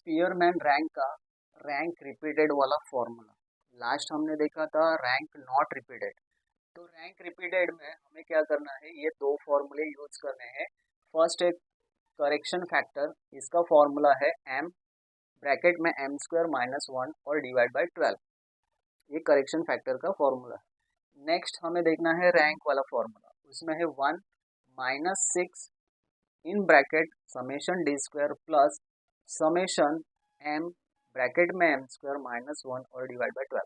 Spearman rank का rank repeated वाला formula. Last हमने देखा था रैंक नॉट रिपीटेड। तो रैंक रिपीटेड में हमें क्या करना है, ये दो फॉर्मूले यूज करने हैं। फर्स्ट है करेक्शन फैक्टर, इसका फॉर्मूला है m ब्रैकेट में m स्क्वायर माइनस 1 और डिवाइड बाय 12। ये करेक्शन फैक्टर का फॉर्मूला है। नेक्स्ट हमें देखना है रैंक वाला फॉर्मूला, उसमें है 1 minus 6 in bracket summation D square plus summation m bracket में m स्क्वायर माइनस 1 और डिवाइड बाय 12।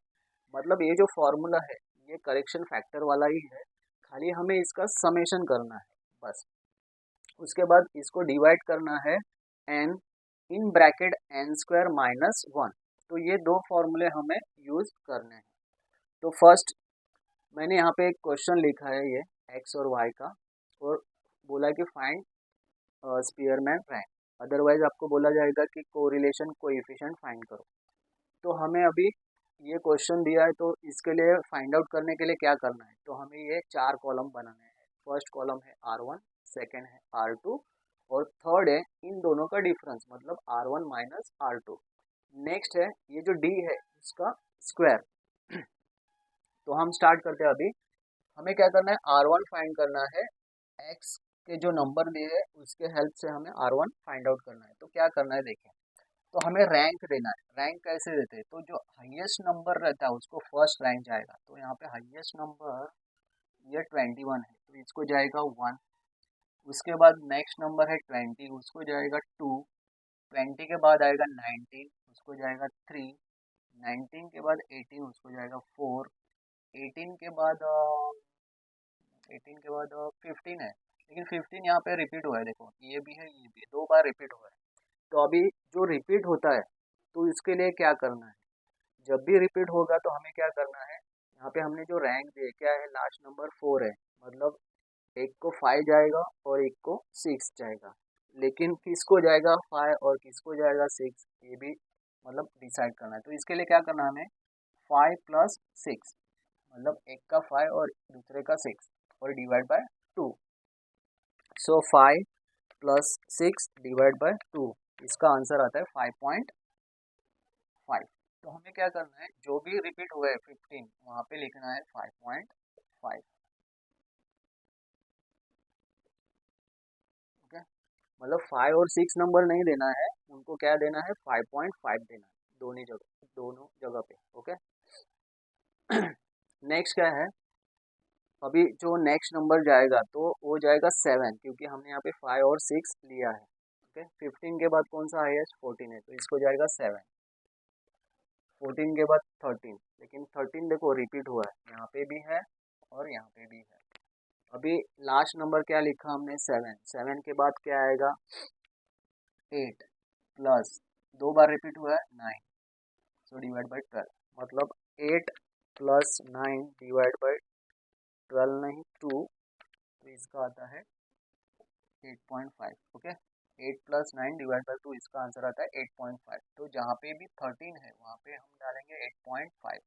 मतलब ये जो फॉर्मूला है ये करेक्शन फैक्टर वाला ही है, खाली हमें इसका समेशन करना है बस। उसके बाद इसको डिवाइड करना है n in bracket n square minus 1। तो ये दो फॉर्मूले हमें यूज करने हैं। तो फर्स्ट मैंने यहाँ पे एक क्वेश्चन लिखा है ये x और y का, और बोला कि फाइंड स्पीयरमैन रैंक। अदरवाइज आपको बोला जाएगा कि कोरिलेशन कोएफिशिएंट फाइंड करो। तो हमें अभी ये क्वेश्चन दिया है, तो इसके लिए फाइंड आउट करने के लिए क्या करना है, तो हमें ये चार कॉलम बनाने हैं। फर्स्ट कॉलम है R1, सेकेंड है R2 और थर्ड है इन दोनों का डिफरेंस मतलब R1 माइनस R2। नेक्स्ट है ये जो D है इसका स्क्वायर। तो हम स्टार्ट करते हैं अभी। हमें क्या करना है, R1 फाइंड करना है। x के जो नंबर दिए है उसके हेल्प से हमें R1 फाइंड आउट करना है। तो क्या करना है देखें, तो हमें रैंक देना है। रैंक कैसे देते हैं, तो जो हाईएस्ट नंबर रहता है उसको फर्स्ट रैंक जाएगा। तो यहाँ पे हाईएस्ट नंबर ये 21 है तो इसको जाएगा 1। उसके बाद नेक्स्ट नंबर है 20, उसको जाएगा 2। 20 के बाद आएगा 19, उसको जाएगा 3। 19 के बाद 18, उसको जाएगा 4। 18 के बाद 15 है, लेकिन 15 यहाँ पे रिपीट हुआ है। देखो ये भी है ये भी है, दो बार रिपीट हुआ है। तो अभी जो रिपीट होता है तो इसके लिए क्या करना है, जब भी रिपीट होगा तो हमें क्या करना है, यहाँ पे हमने जो रैंक दिया क्या है, लास्ट नंबर 4 है, मतलब एक को 5 जाएगा और एक को 6 जाएगा। लेकिन किसको जाएगा 5 और किसको जाएगा 6 ये भी मतलब डिसाइड करना है। तो इसके लिए क्या करना है हमें, 5 प्लस 6 मतलब एक का 5 और दूसरे का 6 और divide by 2। So 5 plus 6 divide by 2, इसका आंसर आता है 5.5। तो हमें क्या करना है, जो भी रिपीट हुआ है 15 वहाँ पे लिखना है 5.5। ओके, मतलब 5 और 6 नंबर नहीं देना है, उनको क्या देना है 5.5 देना है दोनों जगह पे। ओके, नेक्स्ट क्या है, अभी जो नेक्स्ट नंबर जाएगा तो वो जाएगा 7, क्योंकि हमने यहाँ पे 5 और 6 लिया है। ओके, 15 के बाद कौन सा हाईएस्ट 14 है तो इसको जाएगा 7। 14 के बाद 13, लेकिन 13 देखो रिपीट हुआ है, यहाँ पे भी है और यहाँ पे भी है। अभी लास्ट नंबर क्या लिखा हमने 7। 7 के बाद क्या आएगा 8 प्लस दो बार रिपीट हुआ है 9, सो डिवाइड बाई 12। मतलब 8 प्लस 9 डिवाइड बाई 12 नहीं 2, तो इसका आता है 8.5। ओके, 8 प्लस 9 डिवाइड बाई 2, इसका आंसर आता है 8.5। तो जहाँ पे भी 13 है वहाँ पे हम डालेंगे 8.5।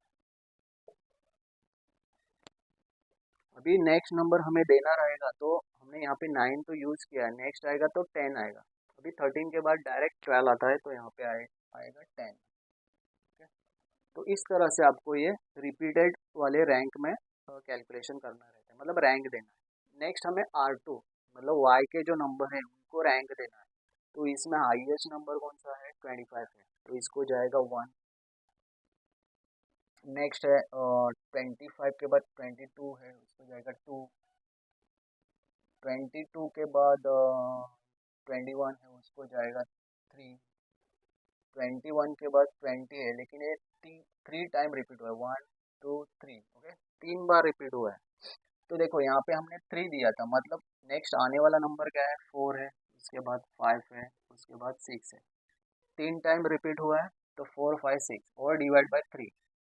अभी नेक्स्ट नंबर हमें देना रहेगा, तो हमने यहाँ पे 9 तो यूज़ किया है, नेक्स्ट आएगा तो 10 आएगा। अभी 13 के बाद डायरेक्ट 12 आता है तो यहाँ पे आएगा 10। ठीक है, तो इस तरह से आपको ये रिपीटेड वाले रैंक में कैलकुलेशन करना रहता है, मतलब रैंक देना है। नेक्स्ट हमें R2 मतलब Y के जो नंबर है उनको रैंक देना है। तो इसमें हाईएस्ट नंबर कौन सा है 25 है, तो इसको जाएगा 1। नेक्स्ट है 25 के बाद 22 है, उसको जाएगा 2। 22 के बाद 21 है, उसको जाएगा 3। 21 के बाद 20 है, लेकिन ये 3 टाइम रिपीट हुआ है, 1 2 3। ओके, 3 बार रिपीट हुआ है। तो देखो यहाँ पे हमने 3 दिया था, मतलब नेक्स्ट आने वाला नंबर क्या है 4 है, उसके बाद 5 है, उसके बाद 6 है। 3 टाइम रिपीट हुआ है तो 4 5 6 और डिवाइड बाय 3।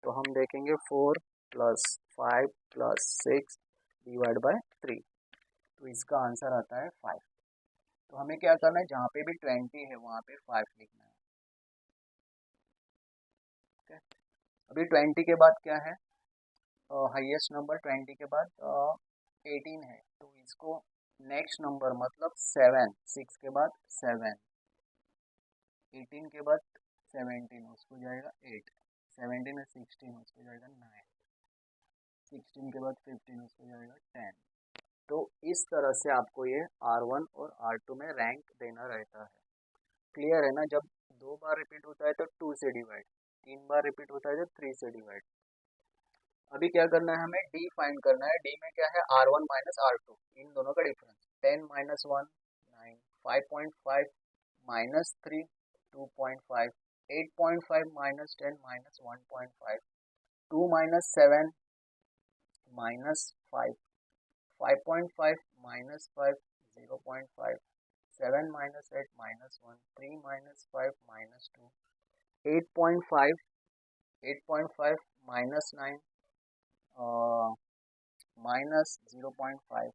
तो हम देखेंगे 4 प्लस 5 प्लस 6 डिवाइड बाय 3, तो इसका आंसर आता है 5। तो हमें क्या करना है, जहाँ पे भी 20 है वहाँ पे 5 लिखना है। ओके, अभी 20 के बाद क्या है, हाईएस्ट नंबर 20 के बाद 18 है, तो इसको नेक्स्ट नंबर मतलब 7, 6 के बाद 7, 18 के बाद 17 उसको जाएगा 8, 17 में 16 उसको जाएगा 9, 16 के बाद 15 उसको जाएगा 10। तो इस तरह से आपको ये R1 और R2 में रैंक देना रहता है। क्लियर है ना? जब 2 बार रिपीट होता है तो 2 से डिवाइड, 3 बार रिपीट होता है तो 3 से डिवाइड। अभी क्या करना है, हमें डी फाइंड करना है। डी में क्या है, R1 माइनस R2, इन दोनों का difference. 10 minus 1 9, 5.5 minus 3 2.5, 8.5 minus 10 minus 1.5, 2 minus 7 minus 5, 5.5 minus 5 0.5, 7 minus 8 minus 1, 3 minus 5 minus 2, 8.5 8.5 minus 9 minus 0.5,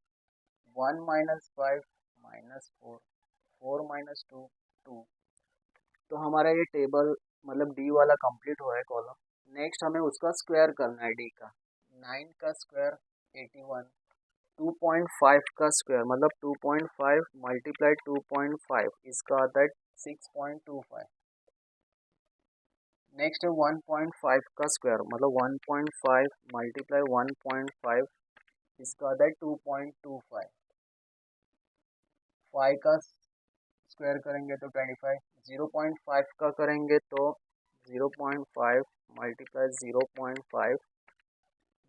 1 minus 5 minus 4, 4 minus 2 2। तो हमारा ये टेबल मतलब डी वाला कंप्लीट हुआ है कॉलम। नेक्स्ट हमें उसका स्क्वायर करना है, डी का। 9 का स्क्वायर 81, 2.5 का स्क्वायर मतलब 2.5 मल्टीप्लाई 2.5, इसका आता है 6.25। नेक्स्ट है 1.5 का स्क्वायर मतलब 1.5 मल्टीप्लाई 1.5, इसका आता है 2.25। 5 का स्क्वायर करेंगे तो 25, 0.5 का करेंगे तो 0.5 मल्टीप्लाई 0.5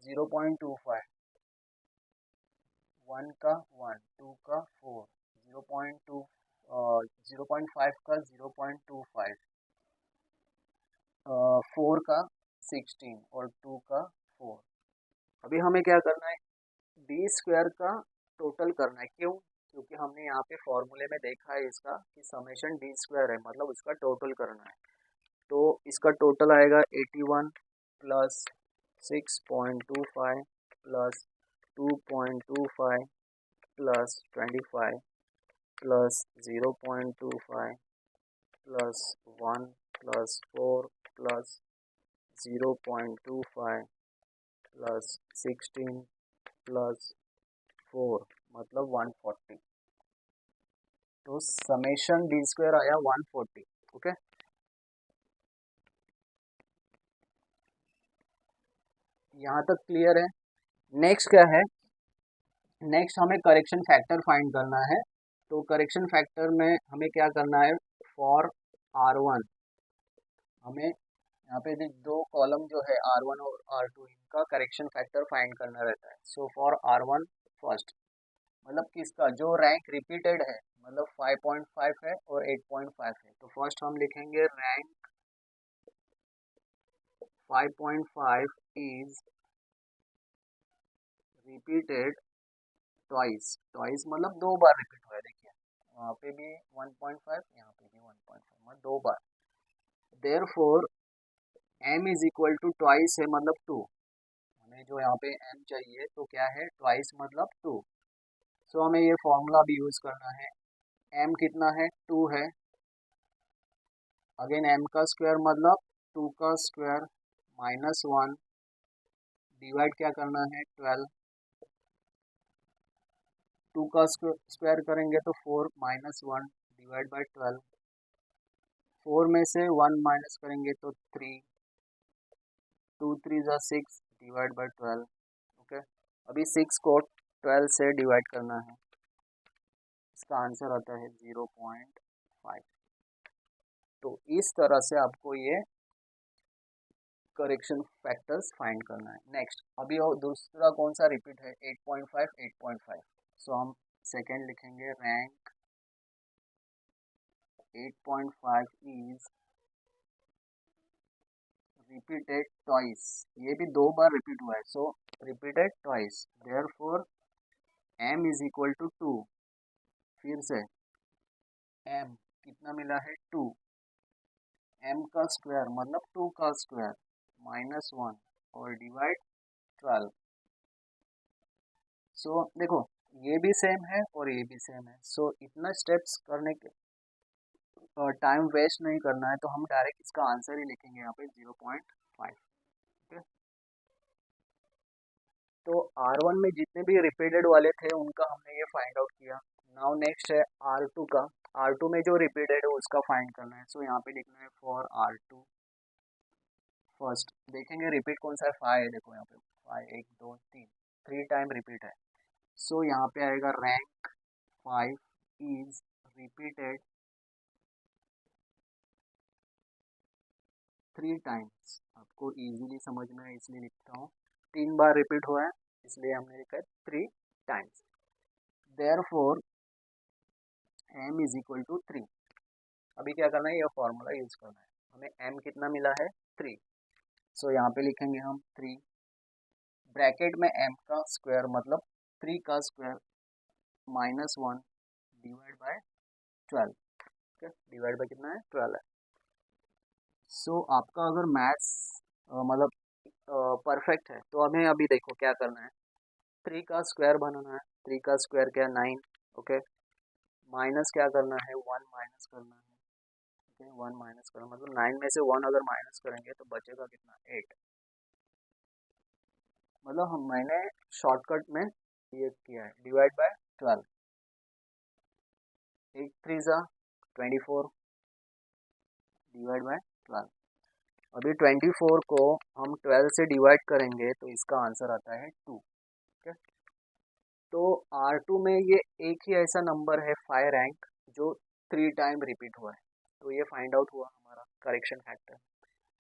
0.25, 1 का 1, 2 का 4, 0.2 0.5 का 0.25, 4 का 16 और 2 का 4। अभी हमें क्या करना है, डी स्क्वायर का टोटल करना है। क्यों? क्योंकि हमने यहाँ पे फॉर्मूले में देखा है इसका कि समेशन डी स्क्वायर है, मतलब उसका टोटल करना है। तो इसका टोटल आएगा 81 plus 6.25 plus 2.25 plus 25 plus 0.25 plus 1 plus 4 plus 0.25 plus 16 plus 4 मतलब 140। तो समेशन डी स्क्वायर आया 140। ओके, यहाँ तक क्लियर है। नेक्स्ट क्या है, नेक्स्ट हमें करेक्शन फैक्टर फाइंड करना है। तो करेक्शन फैक्टर में हमें क्या करना है, फॉर R1 हमें यहाँ पे दो कॉलम जो है R1 और R2, इनका करेक्शन फैक्टर फाइंड करना रहता है। सो फॉर R1 फर्स्ट मतलब किसका, जो रैंक रिपीटेड है मतलब 5.5 है और 8.5 है। तो फर्स्ट हम लिखेंगे rank 5.5 is repeated twice. Twice मतलब 2 बार रिपीट हुआ है। देखिए वहाँ पे भी 1.5, यहाँ पे भी 1.5 मतलब 2 बार। Therefore m is equal to twice है मतलब 2। हमें जो यहाँ पे m चाहिए तो क्या है, ट्वाइस मतलब 2। सो हमें ये फॉर्मूला भी यूज करना है। m कितना है, 2 है। अगेन m का स्क्वायर मतलब 2 का स्क्वायर माइनस 1, डिवाइड क्या करना है 12। 2 का स्क्वायर करेंगे तो 4 माइनस 1 डिवाइड बाई 12। 4 में से 1 माइनस करेंगे तो 3, 2 3 जा 6 डिवाइड बाई 12। ओके, अभी 6 को 12 से डिवाइड करना है, इसका आंसर आता है 0.5। तो इस तरह से आपको ये करेक्शन फैक्टर्स फाइंड करना है। नेक्स्ट अभी और दूसरा कौन सा रिपीट है, 8.5 8.5। सो हम सेकेंड लिखेंगे रैंक 8.5 इज रिपीटेड ट्वाइस। ये भी 2 बार रिपीट हुआ है, so repeated twice. Therefore m is equal to 2। फिर से m कितना मिला है 2, m का स्क्वायर मतलब 2 का स्क्वायर माइनस 1 और डिवाइड 12। सो देखो ये भी सेम है और ये भी सेम है। सो इतना स्टेप्स करने के टाइम वेस्ट नहीं करना है, तो हम डायरेक्ट इसका आंसर ही लिखेंगे यहाँ पे 0.5। ठीक है, तो R1 में जितने भी रिपीटेड वाले थे उनका हमने ये फाइंड आउट किया। नाउ नेक्स्ट है R2 का। R2 में जो रिपीटेड है उसका फाइंड करना है। सो यहाँ पे लिखना है फॉर R2 फर्स्ट। देखेंगे रिपीट कौन सा है, 5 है। देखो यहाँ पे 5 1 2 3 3 टाइम रिपीट है। सो यहाँ पे आएगा रैंक 5 इज रिपीटेड 3 टाइम्स। आपको इजीली समझ में है इसलिए लिखता हूँ, 3 बार रिपीट हुआ है इसलिए हमने लिखा है 3 times. Therefore m is equal to 3। अभी क्या करना है, यह फॉर्मूला यूज करना है। हमें m कितना मिला है 3। सो यहाँ पे लिखेंगे हम 3 ब्रैकेट में m का स्क्वायर मतलब 3 का स्क्वायर -1 डिवाइड बाय 12। ठीक है, डिवाइड बाय कितना है 12 है। सो आपका अगर मैथ्स मतलब परफेक्ट है तो हमें अभी देखो क्या करना है, 3 का स्क्वायर बनाना है। 3 का स्क्वायर क्या है 9। ओके, माइनस क्या करना है 1 माइनस करना है। ठीक है, 1 माइनस करना मतलब 9 में से 1 अगर माइनस करेंगे तो बचेगा कितना 8। मतलब मैंने शॉर्टकट में ये किया है डिवाइड बाय 12। 8 3 जा 24 डिवाइड बाय 12। अभी 24 को हम 12 से डिवाइड करेंगे तो इसका आंसर आता है 2। ठीक है, तो R2 में ये एक ही ऐसा नंबर है 5 रैंक जो 3 टाइम रिपीट हुआ है। तो ये फाइंड आउट हुआ हमारा करेक्शन फैक्टर।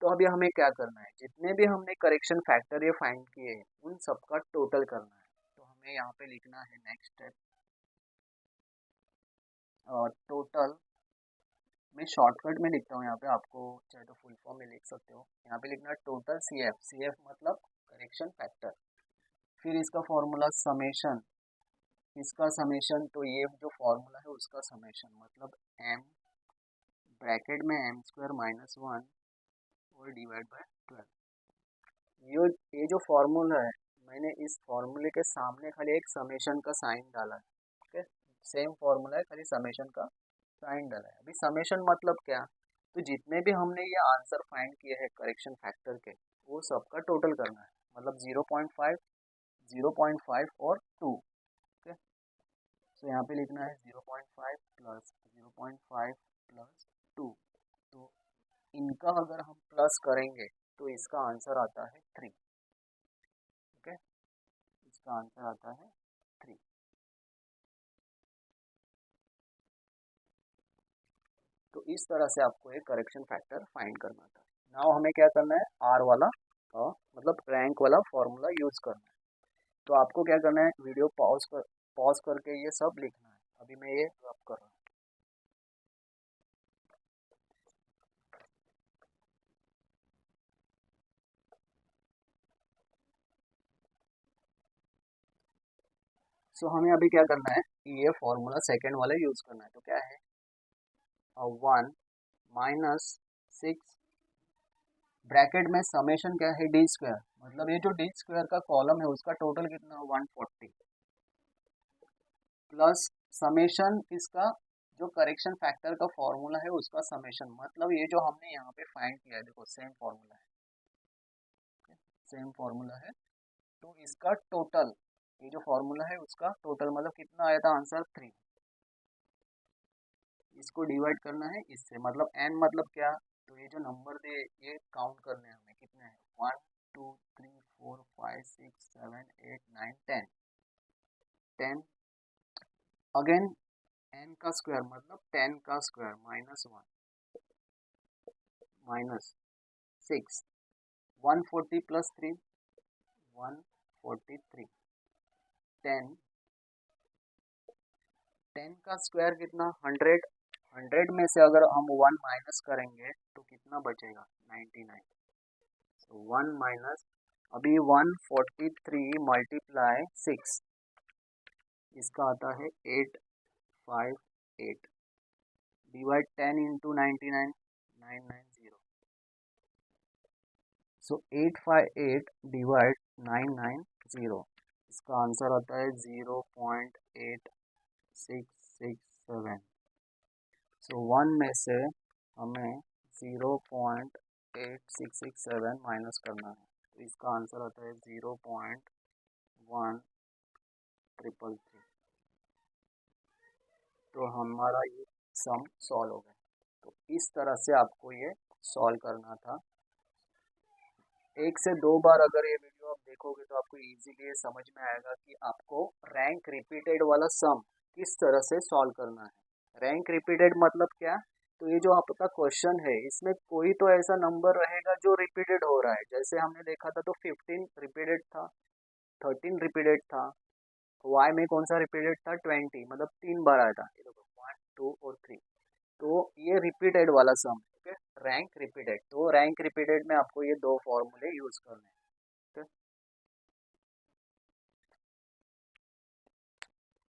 तो अभी हमें क्या करना है, जितने भी हमने करेक्शन फैक्टर ये फाइंड किए हैं उन सबका टोटल करना है। तो हमें यहाँ पे लिखना है नेक्स्ट स्टेप और टोटल। मैं शॉर्टकट में लिखता हूँ यहाँ पे, आपको चाहे तो फुल फॉर्म में लिख सकते हो। यहाँ पे लिखना है टोटल CF। CF मतलब करेक्शन फैक्टर। फिर इसका फॉर्मूला समेशन। इसका समेशन तो ये जो फॉर्मूला है उसका समेशन मतलब m ब्रैकेट में m स्क्वायर -1 और डिवाइड बाय 12। ये जो फॉर्मूला है मैंने इस फॉर्मूले के सामने खाली एक समेशन का साइन डाला है। ठीक है, सेम फॉर्मूला है खाली समेशन का साइन डाला है। अभी समेशन मतलब क्या, तो जितने भी हमने ये आंसर फाइंड किए हैं करेक्शन फैक्टर के वो सबका टोटल करना है। मतलब 0.5 0.5 और 2। ठीक है, तो यहाँ पे लिखना है 0.5 प्लस 0.5 प्लस 2। तो इनका अगर हम प्लस करेंगे तो इसका आंसर आता है 3। ओके, इसका आंसर आता है 3। तो इस तरह से आपको एक करेक्शन फैक्टर फाइंड करना था। नाउ हमें क्या करना है, आर वाला मतलब रैंक वाला फॉर्मूला यूज करना है। तो आपको क्या करना है, वीडियो पॉज करके ये सब लिखना है। अभी मैं ये रब कर रहा हूँ। सो हमें अभी क्या करना है, ये फॉर्मूला सेकेंड वाला यूज करना है। तो क्या है 1 -6 ब्रैकेट में समेशन क्या है डी स्क्वायर मतलब ये जो डी स्क्वायर का कॉलम है उसका टोटल कितना 140 प्लस समेशन इसका जो करेक्शन फैक्टर का फॉर्मूला है उसका समेशन मतलब ये जो हमने यहाँ पे फाइंड किया है देखो सेम फॉर्मूला है। सेम फॉर्मूला है तो इसका टोटल, ये जो फॉर्मूला है उसका टोटल मतलब कितना आया था आंसर 3। इसको डिवाइड करना है इससे मतलब n मतलब क्या, तो ये जो नंबर दे ये काउंट करने हैं हमें कितने हैं 1 2 3 4 5 6 7 8 9 10 10 अगेन n का स्क्वायर मतलब 10 का स्क्वायर -1 -6 140 प्लस 3 143 10 10 का स्क्वायर कितना 100। 100 में से अगर हम 1 माइनस करेंगे तो कितना बचेगा 99। सो 1 माइनस, अभी 143 मल्टीप्लाई 6 इसका आता है 858 डिवाइड 10 इंटू 99 990। सो 858 डिवाइड 990 इसका आंसर आता है 0.8667। सो 1 में से हमें 0.8667 माइनस करना है तो इसका आंसर आता है 0.1333। तो हमारा ये सम सॉल्व हो गए। तो इस तरह से आपको ये सॉल्व करना था। एक से दो बार अगर ये वीडियो आप देखोगे तो आपको इजीली ये समझ में आएगा कि आपको रैंक रिपीटेड वाला सम किस तरह से सॉल्व करना है। रैंक रिपीटेड मतलब क्या? तो ये जो आपका क्वेश्चन है इसमें कोई तो ऐसा नंबर रहेगा जो रिपीटेड हो रहा है। जैसे हमने देखा था तो 15 रिपीटेड था, 13 रिपीटेड था, वाई में कौन सा रिपीटेड था? 20, मतलब 3 बार आया था। ये देखो 1, 2 और 3। तो ये रिपीटेड वाला सम है, ठीक है, रैंक रिपीटेड। तो रैंक रिपीटेड में आपको ये दो फॉर्मूले यूज करने हैं।